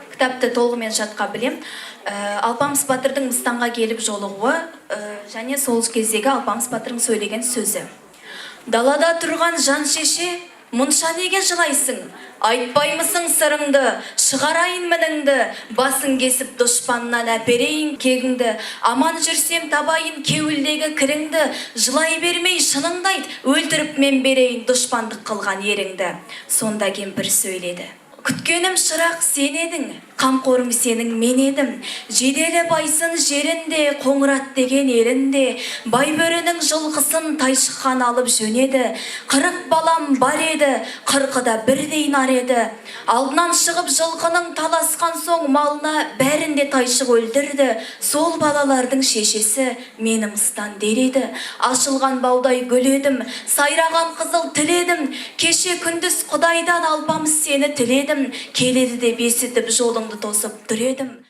Кітапты толығымен жатқа білем. Алпамыс батырдың Мыстанға келіп жолығуы және сол кездегі Алпамыс батырдың сөйлеген сөзі. Далада тұрған жан шеше, мұнша неге жылайсың? Айтпаймысың сырыңды, шығарайын мініңді, басын кесіп дұшпаннан әперейін кегіңді, аман жүрсем табайын кеуілдегі кіріңді, жылай бермей шыныңды айт, өлтіріп мен берейін дұшпандық қылған еріңді. Сонда кемпір сөйледі: күткенім шырақ сен едің, қамқорым сенің мен едім. Жеделі байсын жерінде, қоңырат деген елінде, бай бөрінің жылқысын тайшыққан алып жөнеді. 40 балам бар еді, 40-да бірдей нар еді. Алдынан шығып жылқының таласқан соң малына бәрінде тайшық өлдірді. Сол балалардың шешесі мені Мыстан дер еді. Ашылған баудай гүл едім, сайраған қызыл тіледім. Кеше күндіз Құдайдан Алпамыс сені тіледім. Келеді деп есітіп жолыңды тосып тұр едім.